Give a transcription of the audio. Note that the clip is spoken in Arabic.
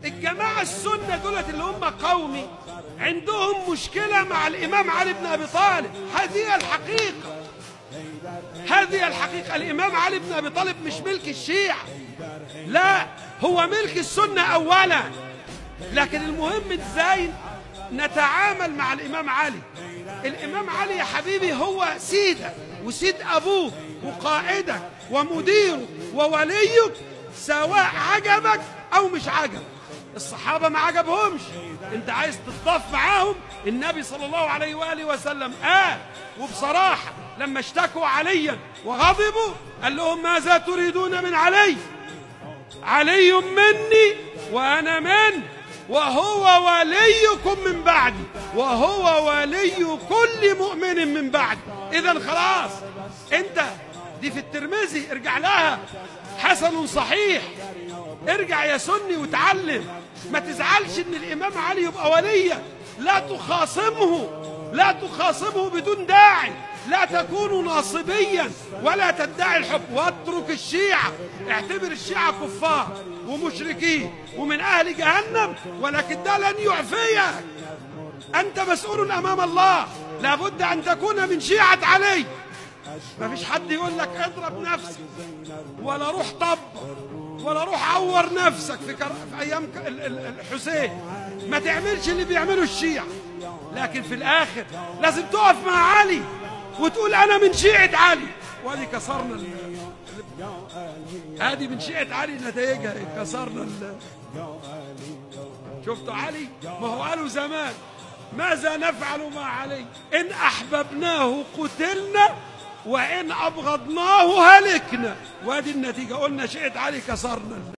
الجماعة السنة دولت اللي هم قومي عندهم مشكلة مع الإمام علي بن أبي طالب. هذه الحقيقة، هذه الحقيقة. الإمام علي بن أبي طالب مش ملك الشيعة، لا، هو ملك السنة أولا، لكن المهم إزاي نتعامل مع الإمام علي. الإمام علي يا حبيبي هو سيدك وسيد أبوك وقائدك ومديرك ووليك، سواء عجبك أو مش عجبك. الصحابة ما عجبهمش، انت عايز تتضاف معاهم. النبي صلى الله عليه وآله وسلم وبصراحة لما اشتكوا عليا وغضبوا قال لهم: ماذا تريدون من علي؟ علي مني وأنا منه، وهو وليكم من بعدي، وهو ولي كل مؤمن من بعدي. إذا خلاص، انت دي في الترمذي، ارجع لها، حسن صحيح، ارجع يا سني وتعلم. ما تزعلش ان الامام علي يبقى وليا، لا تخاصمه، لا تخاصمه بدون داعي، لا تكون ناصبيا ولا تدعي الحب، واترك الشيعة. اعتبر الشيعة كفار ومشركين ومن اهل جهنم، ولكن ده لن يعفيك. انت مسؤول امام الله، لابد ان تكون من شيعة علي. ما فيش حد يقول لك اضرب نفسك، ولا روح طب، ولا روح عور نفسك في ايام الحسين. ما تعملش اللي بيعمله الشيعة، لكن في الاخر لازم تقف مع علي وتقول انا من شيعة علي. وادي كسرنا هذه من شيعة علي نتائجها، كسرنا شفتوا علي؟ ما هو قالوا زمان: ماذا نفعل مع علي؟ إن أحببناه قتلنا وإن أبغضناه هلكنا. وادي النتيجة، قلنا شيعة علي كسرنا.